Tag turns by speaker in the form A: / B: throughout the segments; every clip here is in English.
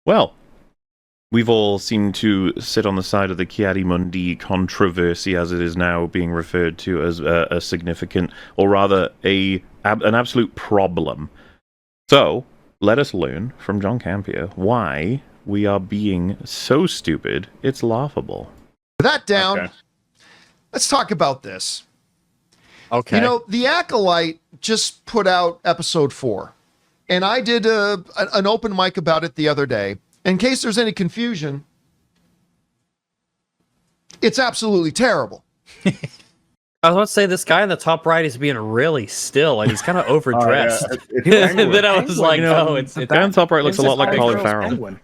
A: Well, we've all seemed to sit on the side of the Ki-Adi-Mundi controversy, as it is now being referred to as a significant, or rather an absolute problem. So, let us learn from John Campea why we are being so stupid it's laughable.
B: With that down, let's talk about this.
C: Okay.
B: You know, the Acolyte just put out episode 4, and I did an open mic about it the other day. In case there's any confusion, it's absolutely terrible.
C: I was about to say, this guy in the top right is being really still, and he's kind of overdressed. Then I was like, no, it's
A: the guy on top right looks a lot like Colin Farrell.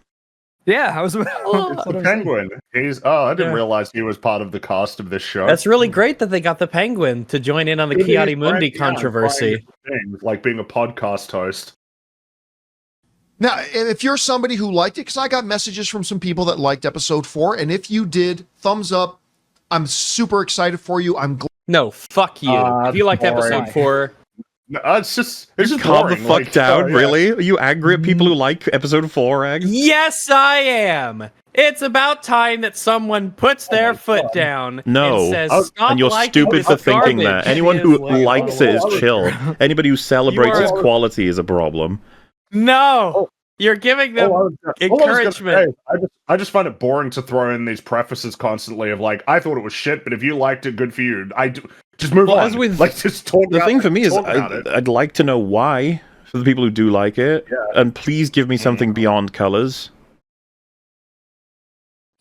D: Yeah, I was about
E: the penguin. I didn't realize he was part of the cast of this show.
C: That's really great that they got the penguin to join in on the Ki-Adi-Mundi controversy.
E: Like being a podcast host.
B: Now, if you're somebody who liked it, because I got messages from some people that liked episode 4, and if you did, thumbs up. I'm super excited for you. I'm glad.
C: No, fuck you. If you liked episode 4...
E: No, it's just
A: calm the fuck down, really? Are you angry at people who like episode 4, Eggs?
C: Yes, I am. It's about time that someone puts their foot down and says, stop,
A: and you're stupid for thinking that. Anyone who likes it is chill. Anybody who celebrates its quality is a problem.
C: No! You're giving them encouragement.
E: I just find it boring to throw in these prefaces constantly of like, I thought it was shit, but if you liked it, good for you. Just move on. Just talk
A: the thing for me is, I'd like to know why, for the people who do like it, and please give me something beyond colors.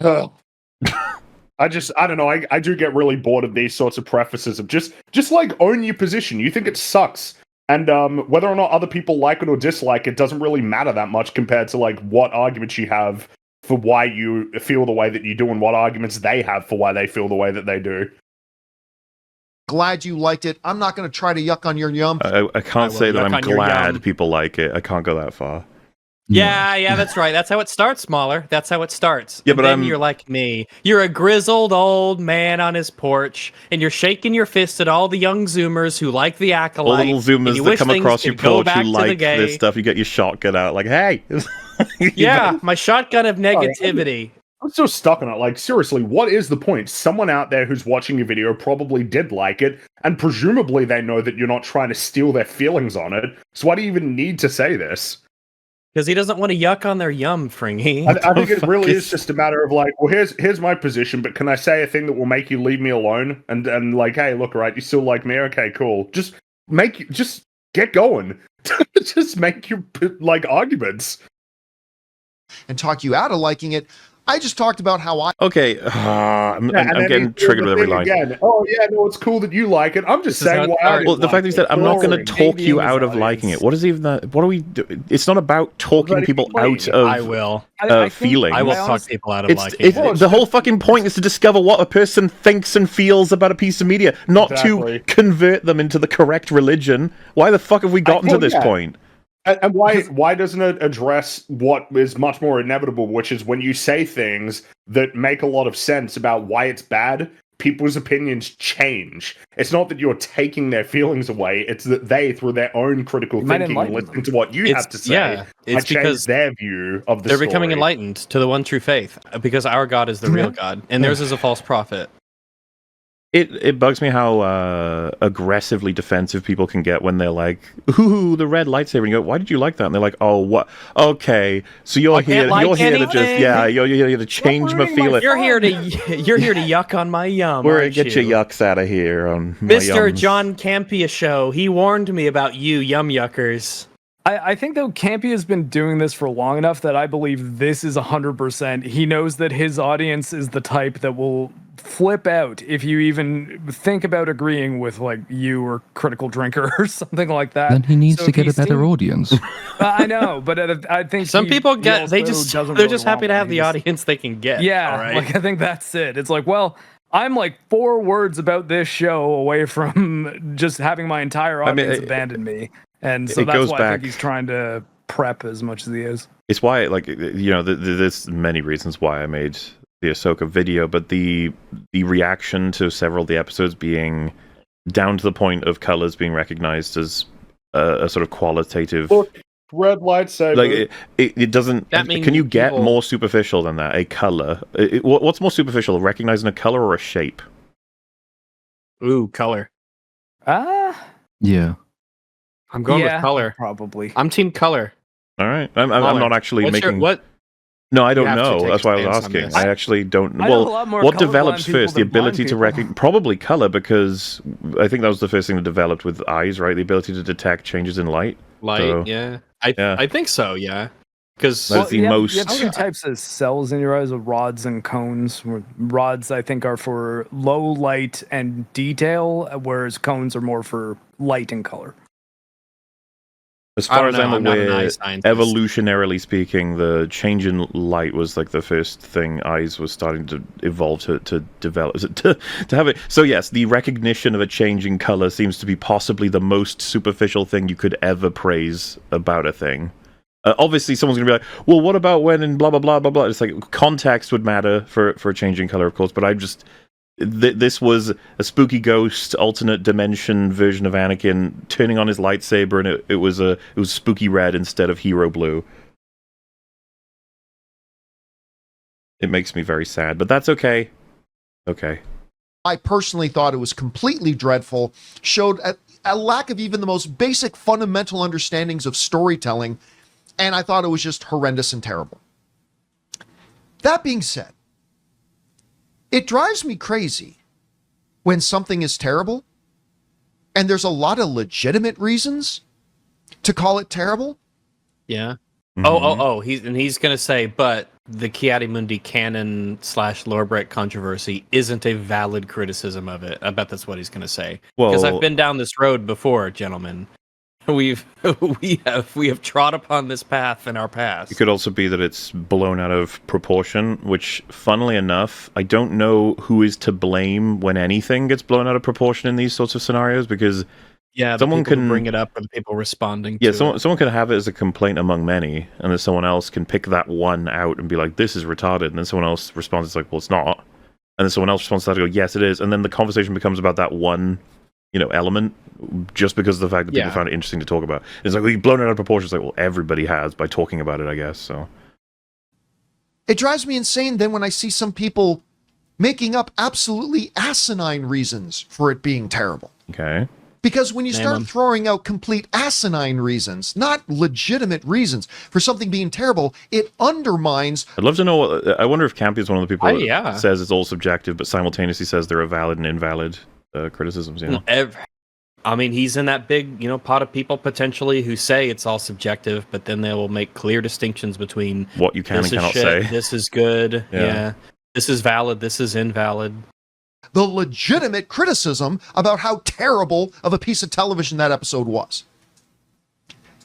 E: I don't know. I do get really bored of these sorts of prefaces of just like own your position. You think it sucks. And whether or not other people like it or dislike it doesn't really matter that much compared to like what arguments you have for why you feel the way that you do and what arguments they have for why they feel the way that they do.
B: Glad you liked it. I'm not going to try to yuck on your yum.
A: I can't say that I'm glad people like it. I can't go that far.
C: Yeah, that's right. That's how it starts, Mahler. That's how it starts.
A: Yeah, but
C: then you're like me. You're a grizzled old man on his porch, and you're shaking your fist at all the young Zoomers who like the Acolyte.
A: All the little Zoomers that come across your porch who like this stuff. You get your shotgun out, like, hey!
C: Yeah, my shotgun of negativity.
E: I'm still stuck on it. Like, seriously, what is the point? Someone out there who's watching your video probably did like it, and presumably they know that you're not trying to steal their feelings on it. So why do you even need to say this?
C: Because he doesn't want to yuck on their yum, Fringy.
E: I think it really is just a matter of like, well, here's my position, but can I say a thing that will make you leave me alone? And like, hey, look, right, you still like me? Okay, cool. Just get going. Just make your like arguments
B: and talk you out of liking it. I just talked about how
A: I'm getting triggered with every line.
E: Again. Oh yeah, no, it's cool that you like it. I'm just saying why.
A: Well, the fact that he said, "I'm not going to talk you out of liking it." What is even that? What are we doing? It's not about talking people out of.
C: I will.
A: Feeling.
C: I will talk people out of liking it.
A: The whole fucking point is to discover what a person thinks and feels about a piece of media, not to convert them into the correct religion. Why the fuck have we gotten to this point?
E: And why doesn't it address what is much more inevitable, which is when you say things that make a lot of sense about why it's bad, people's opinions change. It's not that you're taking their feelings away, it's that they, through their own critical thinking and listening to what you have to say,
C: it's because
E: their view of the
C: they're
E: story.
C: becoming enlightened to the one true faith, because our God is the real God, and theirs is a false prophet.
A: It bugs me how aggressively defensive people can get when they're like, "Ooh, the red lightsaber." And you go, "Why did you like that?" And they're like, "Oh, what? Okay, so you're here to just you're here to change my feeling.
C: You're here to yuck on my yum.
A: We're get your yucks out of here on my
C: Mr.
A: yums.
C: John Campea show. He warned me about you yum yuckers."
D: I think, though, Campea has been doing this for long enough that I believe this is 100%. He knows that his audience is the type that will flip out if you even think about agreeing with, like, you or Critical Drinker or something like that.
F: Then he needs to get a better audience.
D: I know, but I think
C: some people get, they're just happy to have the audience they can get.
D: Yeah,
C: right?
D: Like, I think that's it. It's like, well, I'm like 4 words about this show away from just having my entire audience abandon me. And so that's why I think he's trying to prep as much as he is.
A: It's why, like, you know, there's many reasons why I made the Ahsoka video, but the reaction to several of the episodes being down to the point of colors being recognized as a sort of qualitative
E: red lightsaber.
A: Like it doesn't.
C: That means
A: can you get
C: people-
A: more superficial than that? A color. What's more superficial, recognizing a color or a shape?
C: Ooh, color.
F: Yeah.
C: I'm going with color.
D: Probably.
C: I'm team color.
A: All right, I'm not actually
C: What's
A: making.
C: what?
A: No, I
C: You
A: don't
C: have to
A: know.
C: take
A: That's
C: a
A: why I was
C: stance on
A: asking.
C: this.
A: I actually don't.
D: I know a
A: Well,
D: lot more
A: what
D: colorblind
A: develops
D: people
A: first? The
D: than blind
A: ability to
D: people.
A: recognize. Probably color, because I think that was the first thing that developed with eyes, right? The ability to detect changes in light.
C: Light,
A: So,
C: yeah.
A: yeah.
C: I think so, yeah. Because
A: That's the
D: you
A: most.
D: have two types of cells in your eyes, with rods and cones. Where rods, I think, are for low light and detail, whereas cones are more for light and color.
A: As far as I'm
C: I'm not an eye
A: aware,
C: scientist.
A: evolutionarily speaking, the change in light was like the first thing eyes was starting to evolve to develop, to have it. So yes, the recognition of a change in color seems to be possibly the most superficial thing you could ever praise about a thing. Obviously, someone's going to be like, well, what about when and blah, blah, blah, blah, blah. It's like, context would matter for a change in color, of course, but I just... this was a spooky ghost, alternate dimension version of Anakin turning on his lightsaber, and it was spooky red instead of hero blue. It makes me very sad, but that's okay. Okay.
B: I personally thought it was completely dreadful, showed a lack of even the most basic fundamental understandings of storytelling, and I thought it was just horrendous and terrible. That being said, it drives me crazy when something is terrible, and there's a lot of legitimate reasons to call it terrible.
C: yeah.
A: Mhm.
C: Oh, he's gonna say, but the Ki-Adi-Mundi canon / Lorebrek controversy isn't a valid criticism of it. I bet that's what he's gonna say. Because
A: Well,
C: I've been down this road before, gentlemen. We have trod upon this path in our past.
A: it could also be that it's blown out of proportion, which, funnily enough, I don't know who is to blame when anything gets blown out of proportion in these sorts of scenarios, because
C: Yeah,
A: someone
C: the people who
A: can
C: bring it up, or the people responding.
A: yeah,
C: to
A: someone can have it as a complaint among many, and then someone else can pick that one out and be like, "This is retarded," and then someone else responds, "It's like, well, it's not," and then someone else responds to that and go, "Yes, it is," and then the conversation becomes about that one, element, just because of the fact that people
C: Yeah.
A: found it interesting to talk about. It's like, well, you've blown it out of proportion. It's like, well, everybody has by talking about it, I guess. So
B: It drives me insane then when I see some people making up absolutely asinine reasons for it being terrible.
A: okay,
B: Because when you
C: Name
B: start
C: 'em.
B: throwing out complete asinine reasons, not legitimate reasons for something being terrible, it undermines.
A: I'd love to know. I wonder if Campea is one of the people
C: Oh,
A: that
C: yeah.
A: says it's all subjective, but simultaneously says there are valid and invalid criticisms.
C: I mean, he's in that big, pot of people potentially who say it's all subjective, but then they will make clear distinctions between
A: What you can
C: this
A: and
C: is
A: cannot
C: shit,
A: say.
C: this is good,
A: Yeah.
C: yeah, this is valid, this is invalid.
B: The legitimate criticism about how terrible of a piece of television that episode was.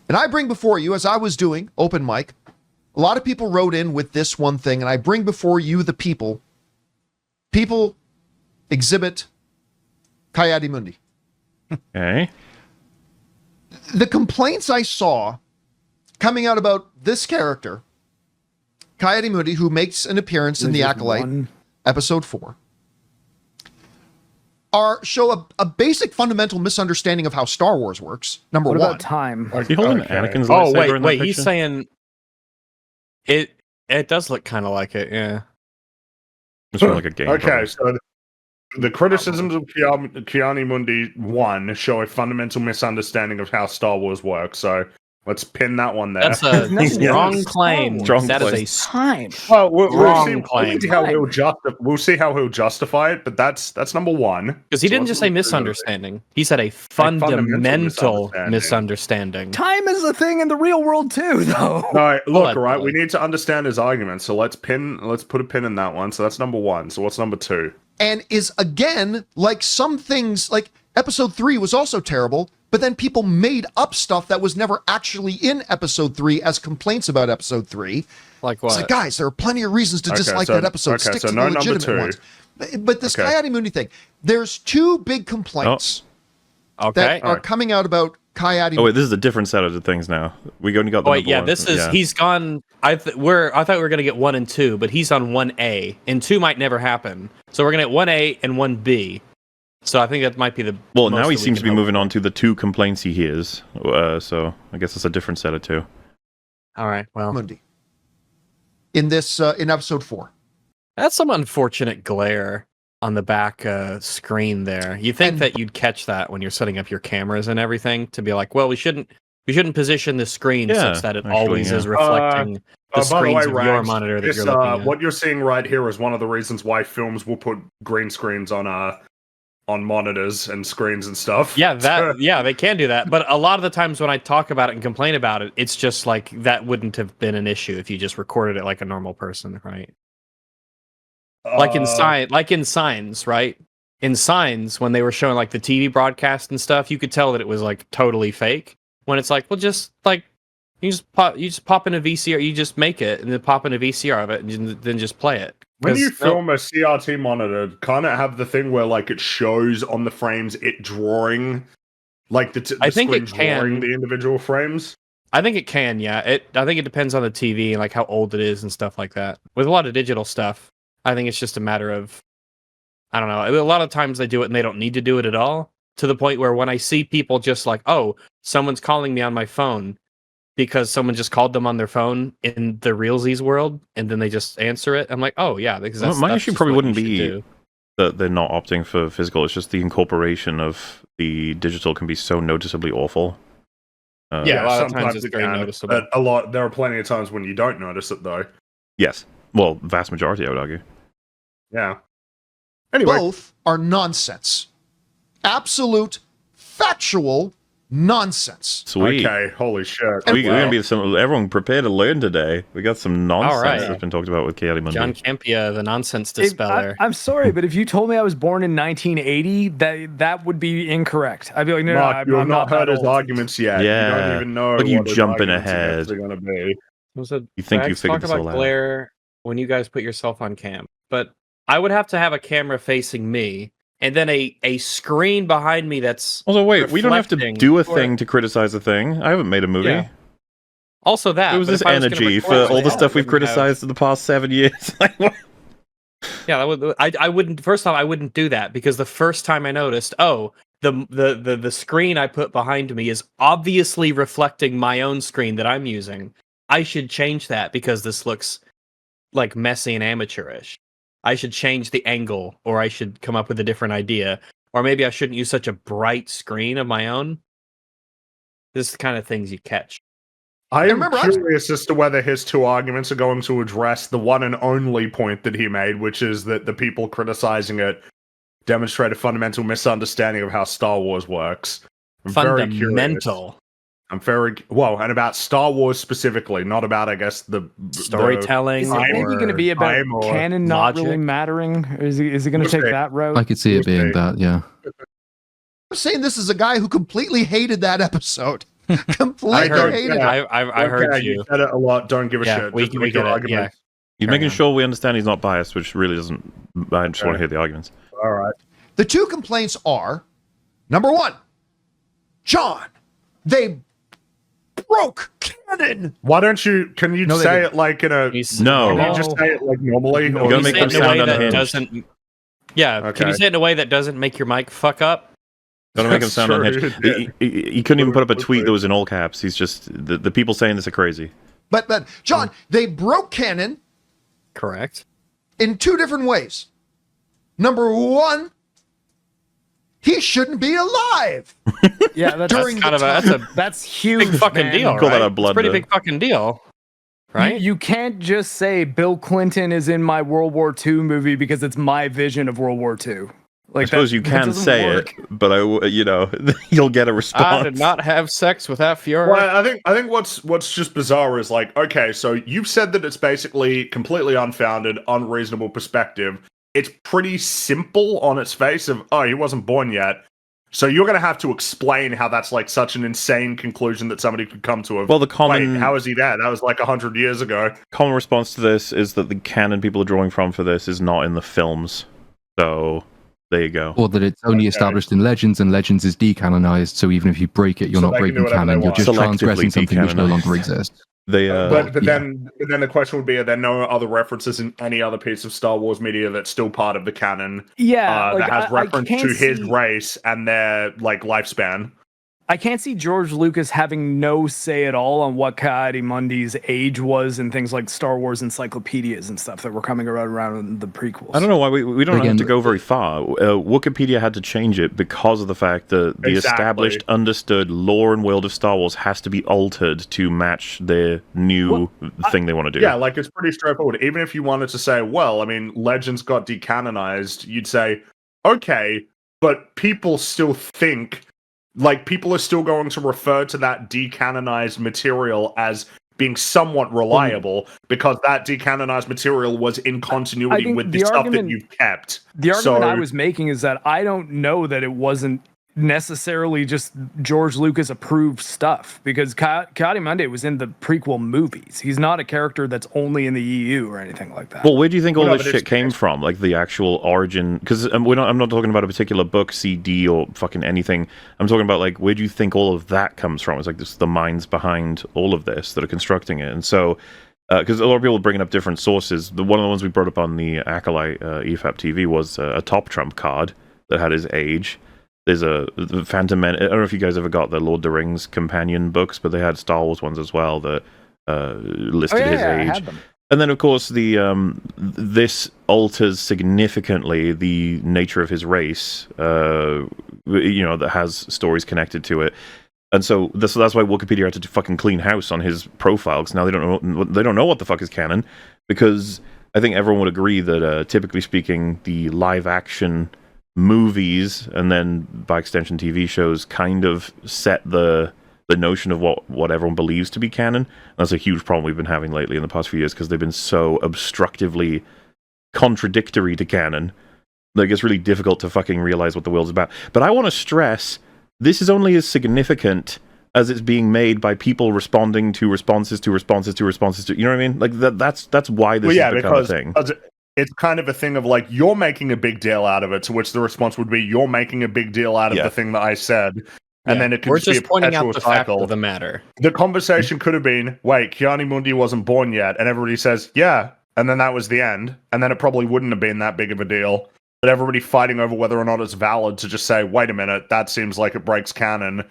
B: And I bring before you, as I was doing open mic, a lot of people wrote in with this one thing, and I bring before you the people exhibit Ki-Adi-Mundi.
A: Okay.
B: The complaints I saw coming out about this character, Ki-Adi-Mundi, who makes an appearance in The
D: There's
B: Acolyte,
D: one-
B: episode 4, show a basic fundamental misunderstanding of how Star Wars works. Number
D: What
B: one.
D: about time?
A: Is he holding
E: Okay.
A: Anakin's
C: Oh
A: lightsaber in that
C: wait, he's
A: picture?
C: saying it does look kind of like it, yeah.
A: It's from like a game.
E: Okay,
A: probably.
E: so the criticisms of Ki-Adi-Mundi 1 show a fundamental misunderstanding of how Star Wars works. So let's pin that one there.
C: That's a
D: Nothing
C: strong
D: against
C: claim.
A: Star Wars.
C: That
A: Strong
C: is a
D: Time.
E: Well, we'll
C: Wrong
E: see.
C: claim.
E: We'll see how he'll justify it, but that's number one.
C: because he
E: So
C: didn't
E: let's
C: just say
E: look through those.
C: misunderstanding. He said a
E: fundamental
C: fundamental
E: misunderstanding.
C: misunderstanding.
D: Time is a thing in the real world too, though.
E: No, look,
C: Well,
E: right. We need to understand his argument. So let's put a pin in that one. So that's number one. So what's number two?
B: And is, again, like some things, like episode 3 was also terrible, but then people made up stuff that was never actually in episode 3 as complaints about episode 3.
C: Like what?
B: It's like, guys, there are plenty of reasons to
E: Okay,
B: dislike
E: so-
B: that episode.
E: okay,
B: Stick
E: so
B: to
E: no
B: the
E: number
B: legitimate
E: two.
B: ones. But this
E: Okay.
B: Ki-Adi-Mundi thing, there's two big complaints
C: Okay.
B: that are coming out about Ki-Adi-Mundi.
A: Oh wait, this is a different set of things now. We only got the
C: Oh, wait,
A: number
C: yeah,
A: one.
C: this is he's gone. I thought we were gonna get 1 and 2, but he's on 1A, and 2 might never happen. So we're gonna get 1A and 1B. So I think that might be the
A: Well,
C: most
A: now he
C: that we
A: seems to
C: can
A: be
C: hope
A: moving on to the 2 complaints he hears. So I guess it's a different set of 2.
C: All right. Well,
B: Mundi. In this, in episode 4.
C: that's some unfortunate glare on the back screen there. You think that you'd catch that when you're setting up your cameras and everything to be like, well, we shouldn't position the screen such that it always is reflecting the screens of your monitor that you're looking at.
E: What you're seeing right here is one of the reasons why films will put green screens on monitors and screens and stuff.
C: Yeah, they can do that. But a lot of the times when I talk about it and complain about it, it's just like that wouldn't have been an issue if you just recorded it like a normal person, right? Like in Signs, right? In Signs, when they were showing like the TV broadcast and stuff, you could tell that it was like totally fake. When it's like, well, just like you just pop in a VCR, you just make it and then pop in a VCR of it and then just play it.
E: When you film a CRT monitor, can't it have the thing where like it shows on the frames it drawing, like the
C: I think
E: screen
C: it can
E: drawing the individual frames?
C: I think it can, yeah. I think it depends on the TV and like how old it is and stuff like that. With a lot of digital stuff, I think it's just a matter of, I don't know. A lot of times they do it and they don't need to do it at all. To the point where when I see people just like, oh, someone's calling me on my phone because someone just called them on their phone in the realsies world, and then they just answer it. I'm like, oh yeah, because
A: my issue probably wouldn't be that they're not opting for physical. It's just the incorporation of the digital can be so noticeably awful.
C: A lot of times it's very noticeable.
E: But there are plenty of times when you don't notice it, though.
A: Yes. Well, vast majority, I would argue.
E: Yeah. Anyway.
B: Both are nonsense. Absolute, factual nonsense.
A: Sweet.
E: Okay, holy shit.
A: We're going to be everyone prepare to learn today. We got some nonsense that's been talked about with Ki-Adi-Mundi.
C: John Campea, the nonsense dispeller.
D: I'm sorry, but if you told me I was born in 1980, that would be incorrect. I'd be like, no,
E: Mark,
D: I'm not
E: heard his
D: old.
E: arguments yet.
A: Yeah.
E: You don't even know.
A: Look, you
E: what his
A: jumping
E: arguments are
A: ahead.
E: actually gonna be.
A: You think you figured this all
C: about
A: out.
C: glare when you guys put yourself on cam, but I would have to have a camera facing me and then a screen behind me that's
A: Also, wait, we don't have to do a thing
C: or-
A: to criticize a thing. I haven't made a movie.
C: Yeah. Also that.
A: It was
C: but
A: this
C: if I was gonna
A: energy
C: record
A: for all the
C: myself,
A: stuff we've
C: I wouldn't have-
A: criticized in the past 7 years. Like, what?
C: Yeah, I wouldn't. First off, I wouldn't do that because the first time I noticed, the screen I put behind me is obviously reflecting my own screen that I'm using. I should change that because this looks like messy and amateurish. I should change the angle, or I should come up with a different idea, or maybe I shouldn't use such a bright screen of my own. This is the kind of things you catch.
E: I am curious as to whether his two arguments are going to address the one and only point that he made, which is that the people criticizing it demonstrate a fundamental misunderstanding of how Star Wars works. I'm very curious. I'm very and about Star Wars specifically, not about, I guess, the
C: storytelling.
D: Is it maybe going to be about canon not really mattering? Or is it going to take that route?
F: I could see it being that, yeah.
B: I'm saying this is a guy who completely hated that episode. Completely hated it.
C: I heard you.
E: You said it a lot. Don't give a shit.
C: We
E: Just make
C: get
E: your
C: it.
E: argument.
C: Yeah.
A: He's making sure we understand he's not biased, which really doesn't. I just want to hear the arguments.
E: All right.
B: The two complaints are, number one, John, they broke canon.
E: Why don't you? Can you say it like in a?
A: No.
E: Can you just say it like normally?
A: You gotta make them sound unhinged.
C: Can you say it in a way that doesn't make your mic fuck up?
A: Gotta make him sound unhinged. He couldn't even put up a tweet that was in all caps. He's just the people saying this are crazy.
B: But John, they broke canon.
C: Correct.
B: In two different ways. Number one, he shouldn't be alive.
D: Yeah, that's huge.
C: Big fucking deal.
A: Call that a
C: It's a pretty big fucking deal. Right?
D: You can't just say Bill Clinton is in my World War II movie because it's my vision of World War II.
A: Like, I suppose you can say it, but you'll get a response.
C: I did not have sex with that Fuhrer.
E: Well, I think what's just bizarre is like, okay, so you've said that it's basically completely unfounded, unreasonable perspective. It's pretty simple on its face of, he wasn't born yet. So you're going to have to explain how that's like such an insane conclusion that somebody could come to.
A: Well, the common...
E: Wait, how is he there? That was like 100 years ago.
A: Common response to this is that the canon people are drawing from for this is not in the films. So... there you go.
F: Or that it's only established in Legends, and Legends is decanonized, so even if you break it, you're not breaking canon, you're just transgressing something which no longer exists.
E: But then the question would be, are there no other references in any other piece of Star Wars media that's still part of the canon?
D: Yeah,
E: that has reference to his race and their like lifespan.
D: I can't see George Lucas having no say at all on what Ki-Adi-Mundi's age was and things like Star Wars encyclopedias and stuff that were coming around in the prequels.
A: I don't know why we don't have to go very far. Wikipedia had to change it because of the fact that the established, understood lore and world of Star Wars has to be altered to match their new thing they want to do.
E: Yeah, like it's pretty straightforward. Even if you wanted to say, well, I mean, Legends got decanonized, you'd say, okay, but people still think, like, people are still going to refer to that decanonized material as being somewhat reliable because that decanonized material was in continuity with the stuff that you've kept.
D: The argument I was making is that I don't know that it wasn't necessarily just George Lucas approved stuff, because Ki-Adi-Mundi was in the prequel movies. He's not a character that's only in the EU or anything like that.
A: Well, where do you think all this shit came from? Like the actual origin? Because I'm not talking about a particular book, CD, or fucking anything. I'm talking about, like, where do you think all of that comes from? It's like this, the minds behind all of this that are constructing it. And so, because a lot of people are bringing up different sources. One of the ones we brought up on the Acolyte EFAP TV was a top trump card that had his age. There's the Phantom Menace. I don't know if you guys ever got the Lord of the Rings companion books, but they had Star Wars ones as well that listed his age. I had them. And then, of course, this alters significantly the nature of his race. That has stories connected to it, and so that's why Wikipedia had to fucking clean house on his profile, because now they don't know what the fuck is canon, because I think everyone would agree that typically speaking, the live action movies and then by extension TV shows kind of set the notion of what everyone believes to be canon. That's a huge problem we've been having lately in the past few years, because they've been so obstructively contradictory to canon. Like, it's really difficult to fucking realize what the world's about. But I want to stress, this is only as significant as it's being made by people responding to responses to responses to responses to, you know what I mean? Like, that's why this has become a thing.
E: It's kind of a thing of, like, you're making a big deal out of it, to which the response would be, you're making a big deal out of the thing that I said. And then it could just be a
C: pointing out the
E: cycle
C: fact of the matter.
E: The conversation could have been, wait, Ki-Adi-Mundi wasn't born yet, and everybody says, yeah, and then that was the end. And then it probably wouldn't have been that big of a deal. But everybody fighting over whether or not it's valid to just say, wait a minute, that seems like it breaks canon,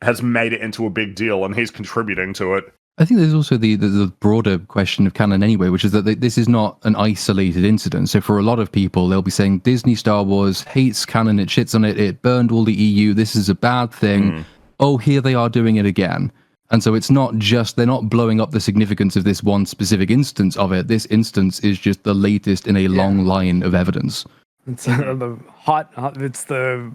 E: has made it into a big deal, and he's contributing to it.
F: I think there's also the broader question of canon anyway, which is that this is not an isolated incident. So for a lot of people, they'll be saying Disney Star Wars hates canon, it shits on it, it burned all the EU, this is a bad thing. Oh, here they are doing it again. And so it's not just, they're not blowing up the significance of this one specific instance of it. This instance is just the latest in a long line of evidence.
D: It's it's the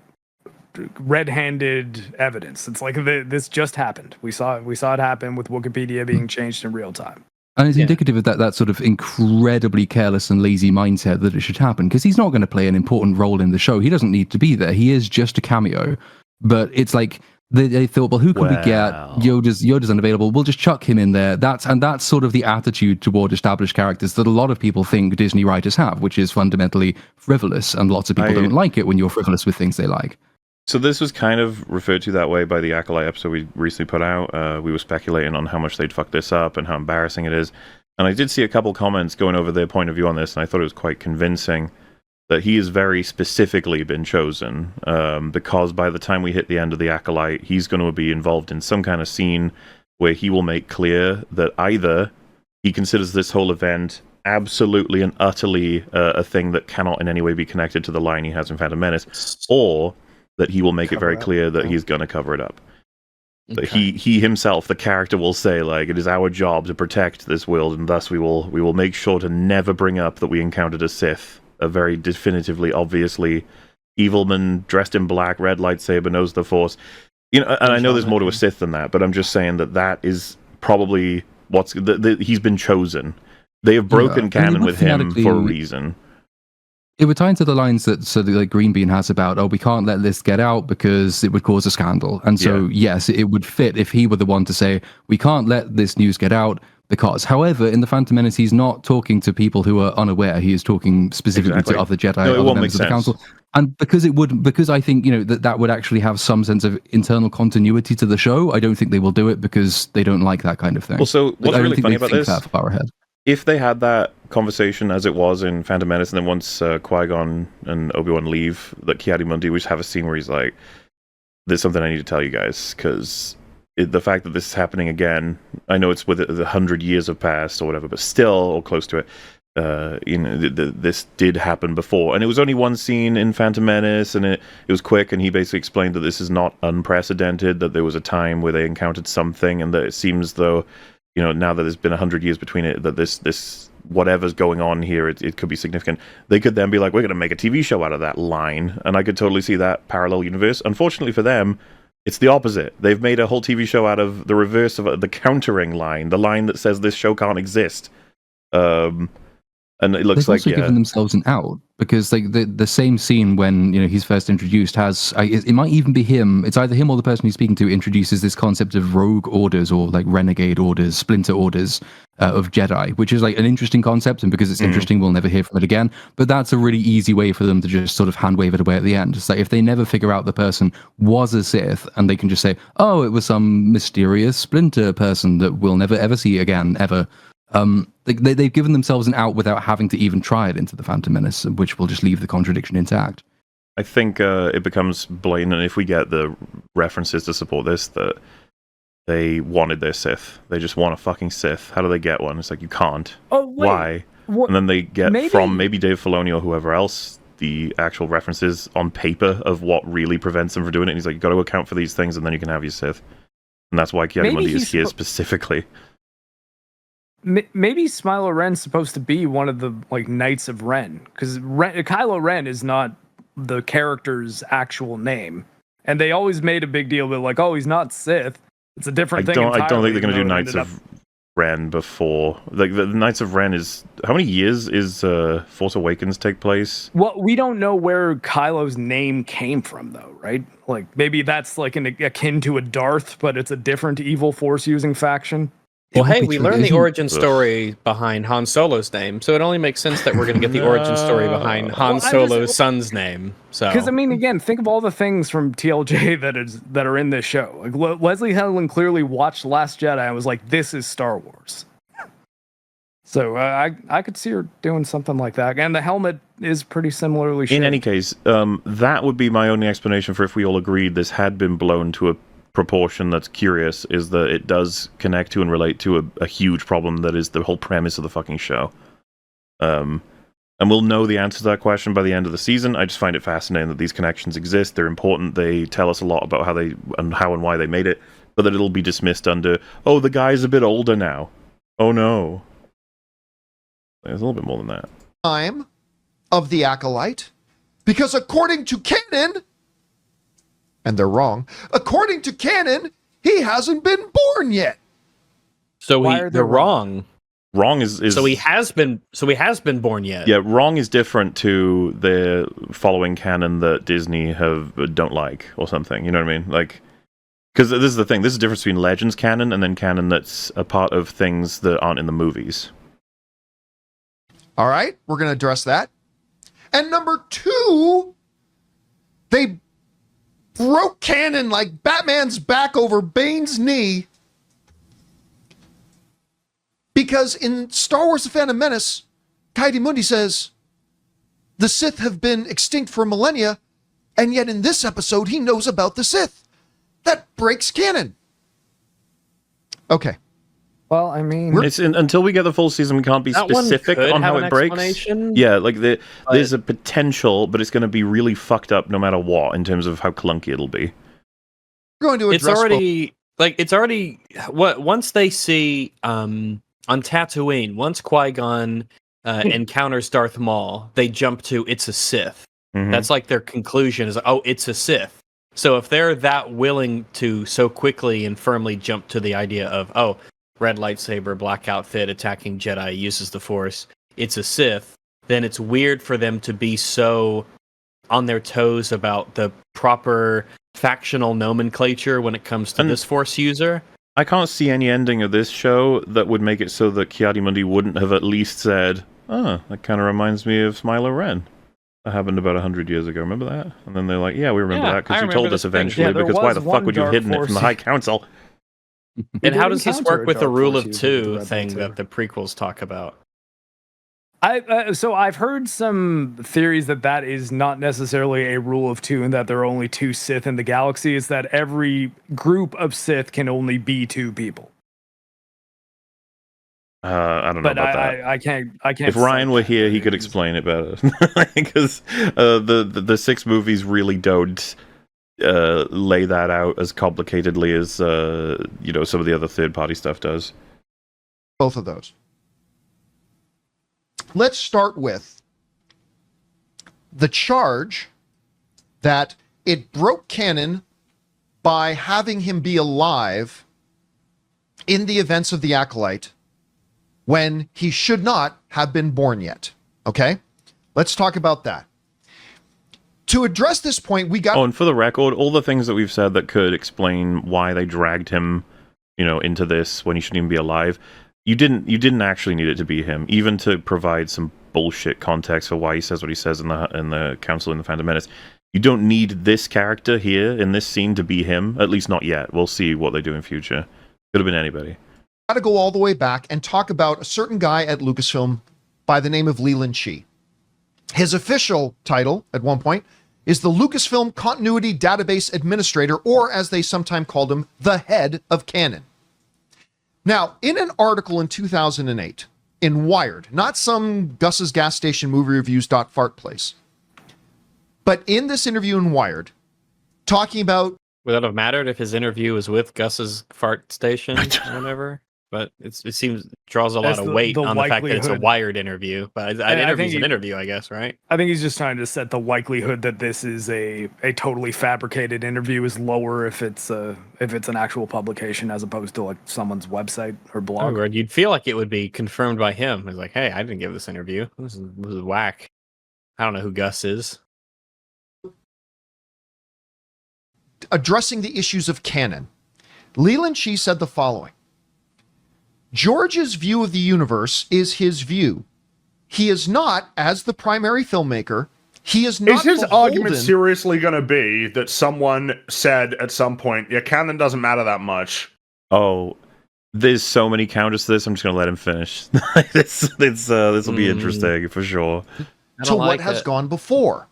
D: red-handed evidence. It's like this just happened. We saw it happen with Wikipedia being changed in real time.
F: And it's indicative of that sort of incredibly careless and lazy mindset that it should happen, because he's not going to play an important role in the show. He doesn't need to be there. He is just a cameo. But it's like they thought, well, who can we get? Yoda's unavailable. We'll just chuck him in there. That's sort of the attitude toward established characters that a lot of people think Disney writers have, which is fundamentally frivolous. And lots of people don't like it when you're frivolous with things they like.
A: So this was kind of referred to that way by the Acolyte episode we recently put out. We were speculating on how much they'd fuck this up and how embarrassing it is. And I did see a couple comments going over their point of view on this, and I thought it was quite convincing that he has very specifically been chosen, because by the time we hit the end of the Acolyte, he's going to be involved in some kind of scene where he will make clear that either he considers this whole event absolutely and utterly a thing that cannot in any way be connected to the line he has in Phantom Menace, or that he will make it very clear that he's going to cover it up. That he himself, the character, will say, like, it is our job to protect this world, and thus we will make sure to never bring up that we encountered a Sith, a very definitively, obviously evil man dressed in black, red lightsaber, knows the Force. You know, and I know there's more to a Sith than that, but I'm just saying that is probably he's been chosen. They have broken canon with him for a reason.
F: It would tie into the lines that Green Bean has about, we can't let this get out because it would cause a scandal. And so, yes, it would fit if he were the one to say, we can't let this news get out because. However, in The Phantom Menace, he's not talking to people who are unaware. He is talking specifically to other Jedi, other members of the Council. And because I think, that would actually have some sense of internal continuity to the show, I don't think they will do it because they don't like that kind of thing.
A: Well, so what's really funny about this?
F: Far ahead.
A: If they had that conversation as it was in Phantom Menace, and then once Qui-Gon and Obi-Wan leave, that Ki-Adi-Mundi, we just have a scene where he's like, there's something I need to tell you guys, because the fact that this is happening again, I know it's with 100 years have passed or whatever, but still, or close to it, this did happen before, and it was only one scene in Phantom Menace, and it was quick, and he basically explained that this is not unprecedented, that there was a time where they encountered something, and that it seems though, now that there's been 100 years between it, that this whatever's going on here, it could be significant. They could then be like, we're going to make a TV show out of that line, and I could totally see that parallel universe. Unfortunately for them, it's the opposite. They've made a whole TV show out of the reverse of the countering line, the line that says this show can't exist. And it looks
F: They've
A: like
F: also given themselves an out, because like the same scene when he's first introduced has it might even be him. It's either him or the person he's speaking to introduces this concept of rogue orders or like renegade orders, splinter orders of Jedi, which is like an interesting concept, and because it's interesting, we'll never hear from it again. But that's a really easy way for them to just sort of hand wave it away at the end. It's like if they never figure out the person was a Sith, and they can just say, "Oh, it was some mysterious splinter person that we'll never ever see again, ever." They've given themselves an out without having to even try it into the Phantom Menace, which will just leave the contradiction intact.
A: I think it becomes blatant if we get the references to support this that they wanted their Sith. They just want a fucking Sith. How do they get one? It's like, you can't.
D: Oh, wait.
A: Why? And then they get from maybe Dave Filoni or whoever else the actual references on paper of what really prevents them from doing it. And he's like, you got to account for these things, and then you can have your Sith. And that's why Ki-Adi-Mundi is here specifically.
D: Maybe Smiler Ren's supposed to be one of the like Knights of Ren, because Kylo Ren is not the character's actual name, and they always made a big deal about like, oh, he's not Sith. It's a different thing.
A: I don't think they're going to do Knights of Ren before. Like the Knights of Ren is how many years is Force Awakens take place?
D: Well, we don't know where Kylo's name came from, though, right? Like maybe that's like akin to a Darth, but it's a different evil Force using faction.
C: Well, hey, we learned the origin story behind Han Solo's name, so it only makes sense that we're going to get the origin story behind Han Solo's son's name. So,
D: because I mean, again, think of all the things from TLJ that are in this show. Like Leslie Helen clearly watched Last Jedi and was like, "This is Star Wars." So I could see her doing something like that, and the helmet is pretty similarly shaped.
A: In any case, that would be my only explanation for if we all agreed this had been blown to a proportion that's curious, is that it does connect to and relate to a huge problem that is the whole premise of the fucking show. And we'll know the answer to that question by the end of the season. I just find it fascinating that these connections exist. They're important. They tell us a lot about how and why they made it, but that it'll be dismissed under, oh, the guy's a bit older now. Oh no. There's a little bit more than that.
B: Time of the Acolyte, because according to canon, and they're wrong, according to canon, he hasn't been born yet.
C: So they're wrong.
A: Wrong is
C: so he has been born yet.
A: Yeah, wrong is different to the following canon that Disney don't like or something. You know what I mean? Like, because this is the thing. This is the difference between Legends canon and then canon that's a part of things that aren't in the movies.
B: All right, we're going to address that. And number two, they broke canon like Batman's back over Bane's knee, because in Star Wars: The Phantom Menace, Ki-Adi-Mundi says the Sith have been extinct for millennia, and yet in this episode he knows about the Sith. That breaks canon. Okay.
D: Well, I mean,
A: until we get the full season, we can't be specific on how it breaks. Yeah, like there's a potential, but it's going to be really fucked up no matter what in terms of how clunky it'll be.
B: We're going to address
C: once they see on Tatooine, once Qui-Gon encounters Darth Maul, they jump to it's a Sith. Mm-hmm. That's like their conclusion is, oh, it's a Sith. So if they're that willing to so quickly and firmly jump to the idea of, oh, red lightsaber, black outfit, attacking Jedi, uses the Force, it's a Sith, then it's weird for them to be so on their toes about the proper factional nomenclature when it comes to this Force user.
A: I can't see any ending of this show that would make it so that Ki-Adi-Mundi wouldn't have at least said, oh, that kind of reminds me of Smiler Ren. That happened about 100 years ago, remember that? And then they're like, yeah, we remember that because you told us eventually, because why the fuck would you have hidden it from the High Council?
C: And how does this work with the rule of two thing that the prequels talk about?
D: So I've heard some theories that is not necessarily a rule of two, and that there are only two Sith in the galaxy. Is that every group of Sith can only be two people?
A: I don't know about that.
D: I can't.
A: If Ryan were here, he could explain it better, because the 6 movies really don't lay that out as complicatedly as some of the other third-party stuff does.
B: Both of those. Let's start with the charge that it broke canon by having him be alive in the events of the Acolyte when he should not have been born yet. Okay? Let's talk about that. To address this point, we got...
A: Oh, and for the record, all the things that we've said that could explain why they dragged him, into this when he shouldn't even be alive, you didn't actually need it to be him, even to provide some bullshit context for why he says what he says in the Council in the Phantom Menace. You don't need this character here in this scene to be him, at least not yet. We'll see what they do in future. Could have been anybody.
B: Got to go all the way back and talk about a certain guy at Lucasfilm by the name of Leland Chee. His official title at one point is the Lucasfilm Continuity Database Administrator, or as they sometimes called him, the head of canon. Now, in an article in 2008 in Wired, not some Gus's gas station movie reviews .fart place, but in this interview in Wired, talking about...
C: Would that have mattered if his interview was with Gus's fart station or whatever? But it seems draws a lot of weight on the fact that it's a Wired interview. But an interview's an interview, I guess, right?
D: I think he's just trying to set the likelihood that this is a totally fabricated interview is lower if it's an actual publication as opposed to like someone's website or blog.
C: Oh, you'd feel like it would be confirmed by him. It's like, hey, I didn't give this interview. This is whack. I don't know who Gus is.
B: Addressing the issues of canon, Leland Chee said the following: George's view of the universe is his view. He is not, as the primary filmmaker, he is not...
E: Is his argument seriously going to be that someone said at some point, yeah, canon doesn't matter that much?
A: Oh, there's so many counters to this, I'm just going to let him finish. This will be interesting, for sure.
B: To what has gone before.